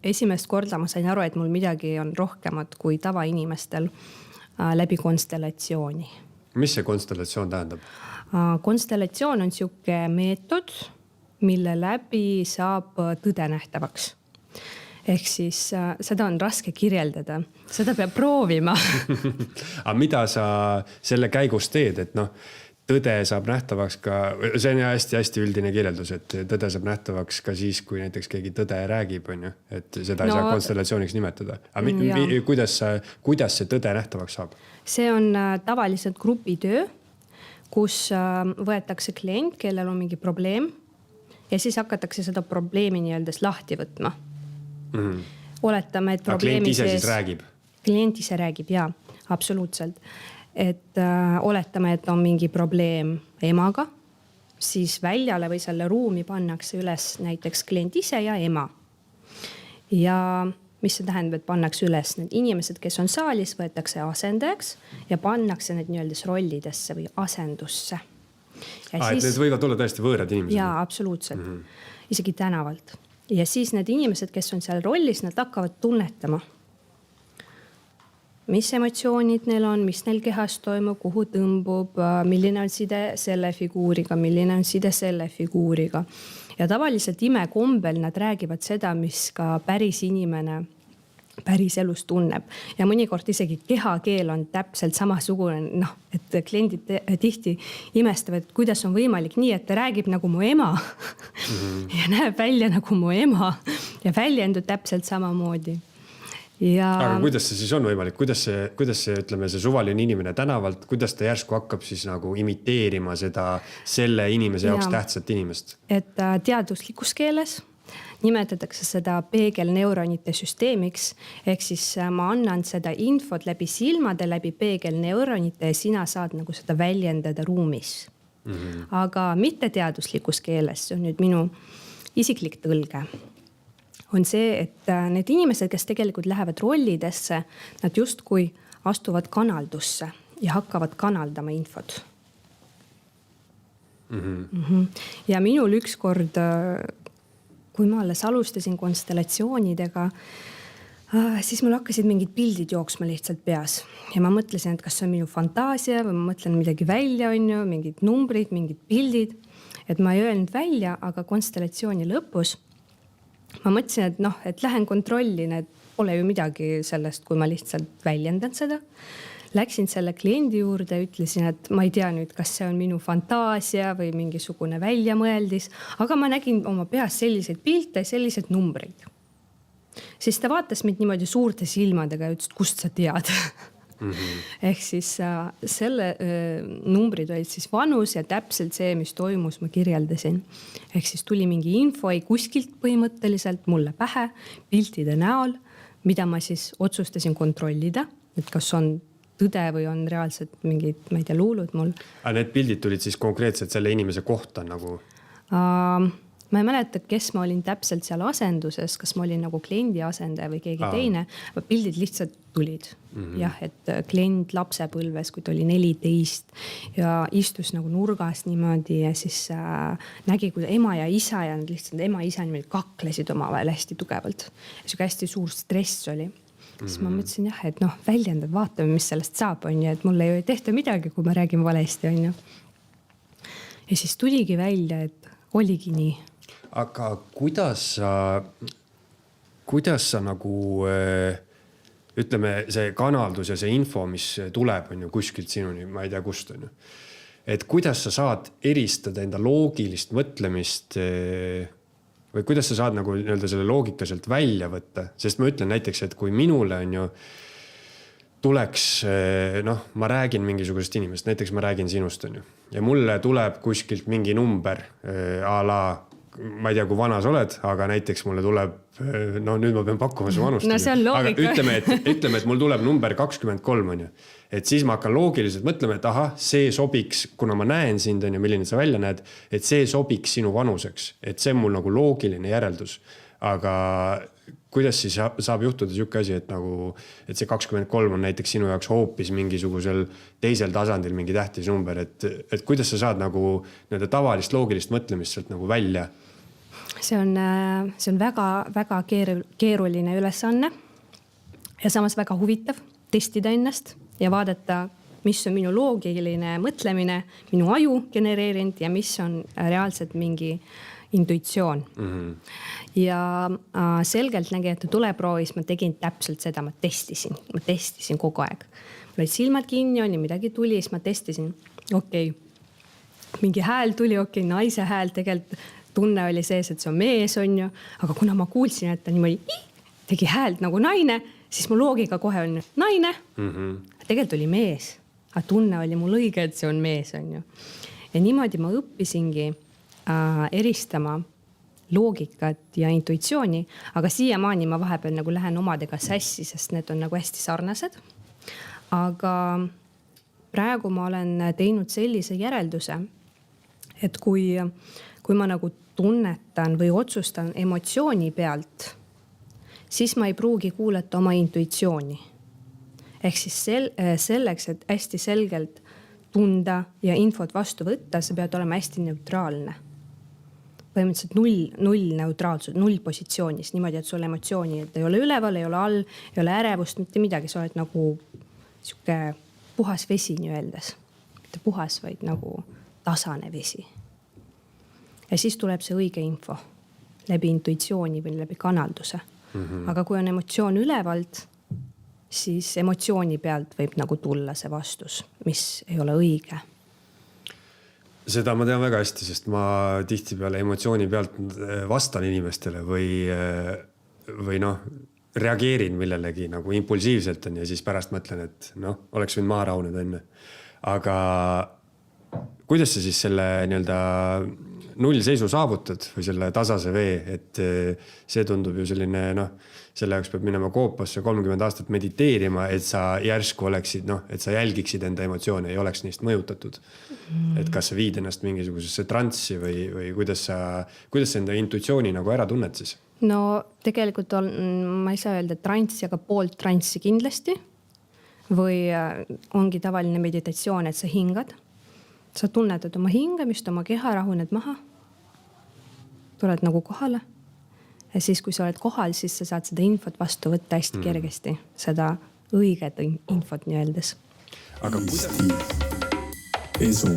esimest korda ma sain aru, et mul midagi on rohkemat kui tavainimestel läbi konstellatsiooni. Mis see konstellatsioon tähendab? Konstellatsioon on siuke meetod, mille läbi saab tõde nähtavaks. Ehk siis seda on raske kirjeldada, seda peab proovima. Aga mida sa selle käigus teed, et tõde saab nähtavaks ka, see on hästi üldine kirjeldus, et tõde saab nähtavaks ka siis, kui näiteks keegi tõde räägib, on ju, et seda ei saa konstellatsiooniks nimetada. Aga kuidas see tõde nähtavaks saab? See on tavaliselt grupitöö, kus võetakse klient, kellel on mingi probleem ja siis hakatakse seda probleemi nii-öeldes lahti võtma. Oletame, et probleemi klient ise siis räägib? Klient ise räägib, jaa, absoluutselt. Et oletame, et on mingi probleem emaga, siis väljale või selle ruumi pannakse üles näiteks klient ise ja ema. Ja mis see tähendab, et pannakse üles need inimesed, kes on saalis, võetakse asendajaks ja pannakse need nii-öeldes rollidesse või asendusse. Et need võivad olla tõesti võõrad inimesed? Jaa, absoluutselt. Isegi tänavalt. Ja siis need inimesed, kes on seal rollis, nad hakkavad tunnetama, mis emotsioonid neil on, mis neil kehas toimub, kuhu tõmbub, milline on side selle figuuriga, milline on side selle figuuriga. Ja tavaliselt imekombel nad räägivad seda, mis ka päris inimene päris elus tunneb. Ja mõnikord isegi kehakeel on täpselt samasugune, et kliendid tihti imestavad, et kuidas on võimalik nii, et ta räägib nagu mu ema ja näeb välja nagu mu ema ja väljendub täpselt samamoodi. Aga kuidas see siis on võimalik? Kuidas see, ütleme, see suvaline inimene tänavalt, kuidas ta järsku hakkab siis nagu imiteerima selle inimese jaoks tähtsat inimest? Et teaduslikus keeles nimetatakse seda peegelneuronite süsteemiks, ehk siis ma annan seda infot läbi silmade, läbi peegelneuronite ja sina saad nagu seda väljendada ruumis. Aga mitte teaduslikus keeles, see on nüüd minu isiklik tõlge, on see, et need inimesed, kes tegelikult lähevad rollidesse, nad justkui astuvad kanaldusse ja hakkavad kanaldama infot. Ja minul ükskord, kui ma alles alustasin konstellatsioonidega, siis mul hakkasid mingid pildid jooksma lihtsalt peas. Ja ma mõtlesin, et kas see on minu fantaasia või ma mõtlen midagi välja, on ju, mingid numbrid, mingid pildid. Et ma ei öelnud välja, aga konstellatsiooni lõpus ma mõtlesin, et lähen kontrollin, et pole ju midagi sellest, kui ma lihtsalt väljendan seda. Läksin selle kliendi juurde, ütlesin, et ma ei tea nüüd, kas see on minu fantaasia või mingisugune väljamõeldis, aga ma nägin oma peas selliseid pilte, selliseid numbreid. Siis ta vaatas mind niimoodi suurte silmadega ja ütles, kust sa tead. Ehk siis selle numbrid olid siis vanus ja täpselt see, mis toimus, ma kirjeldasin. Ehk siis tuli mingi info ei kuskilt põhimõtteliselt mulle pähe piltide näol, mida ma siis otsustasin kontrollida, et kas on tõde või on reaalselt mingid, ma ei tea, luulud mul. Aga need pildid tulid siis konkreetselt selle inimese kohta nagu? Ma ei mäleta, kes ma olin täpselt seal asenduses, kas ma olin nagu kliendi asendaja või keegi teine, aga pildid lihtsalt tulid. Jah, et klient lapsepõlves, kui ta oli 14 ja istus nagu nurgas niimoodi ja siis nägi, kui ema ja isa ja lihtsalt ema ja isa niimoodi kaklesid omavahel hästi tugevalt. Ja hästi suur stress oli. Siis ma mõtlesin jah, et väljendab, vaatame, mis sellest saab, on ju, et mulle ju ei tehta midagi, kui ma räägin valesti, on ju. Ja siis tuligi välja, et oligi nii. Aga kuidas sa nagu, ütleme, see kanaldus ja see info, mis tuleb, on ju kuskilt sinuni, ma ei tea kust, on ju. Et kuidas sa saad eristada enda loogilist mõtlemist või kuidas sa saad nagu selle loogika sealt välja võtta? Sest ma ütlen näiteks, et kui minule on ju tuleks, ma räägin mingisugusest inimest, näiteks ma räägin sinust on ju, ja mulle tuleb kuskilt mingi number a la, ma ei tea, kui vana sa oled, aga näiteks mulle tuleb, nüüd ma pean pakkuma su vanust. No see on loogika. Aga ütleme, et mul tuleb number 23 on ju. Et siis ma hakkan loogiliselt mõtlema, et see sobiks, kuna ma näen sind on ju, milline sa välja näed, et see sobiks sinu vanuseks. Et see on mul nagu loogiline järeldus. Aga kuidas siis saab juhtuda siuke asi, et see 23 on näiteks sinu jaoks hoopis mingisugusel teisel tasandil mingi tähtis number, et kuidas sa saad nagu tavalist loogilist mõtlemist sealt nagu välja? see on väga keeruline ülesanne ja samas väga huvitav testida ennast ja vaadata, mis on minu loogiline mõtlemine, minu aju genereerinud ja mis on reaalselt mingi intuitsioon. Ja selgeltnägijate tuleproovis ma tegin täpselt seda, ma testisin kogu aeg. Mul olid silmad kinni, oli midagi tuli, siis ma testisin. Okei, mingi hääl tuli, naise hääl, tegelikult tunne oli sees, et see on mees, on ju. Aga kuna ma kuulsin, et ta niimoodi tegi häält nagu naine, siis mu loogika kohe on naine. Tegelikult oli mees, aga tunne oli mul õige, et see on mees, on ju. Ja niimoodi ma õppisingi eristama loogikat ja intuitsiooni, aga siiamaani ma vahepeal nagu lähen omadega sassi, sest need on nagu hästi sarnased. Aga praegu ma olen teinud sellise järelduse, et kui ma nagu tunnetan või otsustan emotsiooni pealt, siis ma ei pruugi kuulata oma intuitsiooni. Ehk siis selleks, et hästi selgelt tunda ja infot vastu võtta, sa pead olema hästi neutraalne. Põhimõtteliselt null neutraalsus, null positsioonis, niimoodi, et sul emotsiooni, et ei ole üleval, ei ole all, ei ole ärevust, mitte midagi, sa oled nagu siuke puhas vesi nii öeldes. Mitte puhas, vaid nagu tasane vesi. Ja siis tuleb see õige info läbi intuitsiooni või läbi kanalduse. Aga kui on emotsioon ülevalt, siis emotsiooni pealt võib nagu tulla see vastus, mis ei ole õige. Seda ma tean väga hästi, sest ma tihtipeale emotsiooni pealt vastan inimestele või reageerin millelegi nagu impulsiivselt ja siis pärast mõtlen, et oleks võinud maha rahuneda enne. Aga kuidas sa siis selle nullseisu saavutad või selle tasase vee, et see tundub ju selline, selle jaoks peab minema koopasse 30 aastat mediteerima, et sa järsku oleksid, et sa jälgiksid enda emotsioone, ei oleks neist mõjutatud. Et kas sa viid ennast mingisugusesse transsi või kuidas sa enda intuitsiooni nagu ära tunned siis? No tegelikult ma ei saa öelda transsi, aga poolt transsi kindlasti. Või ongi tavaline meditatsioon, et sa hingad. Sa tunnetad oma hingamist, oma keha, rahuned maha. Tuled nagu kohale. Ja siis, kui sa oled kohal, siis sa saad seda infot vastu võtta hästi kergesti. Seda õiget infot nii öeldes. Aga Eesti Esu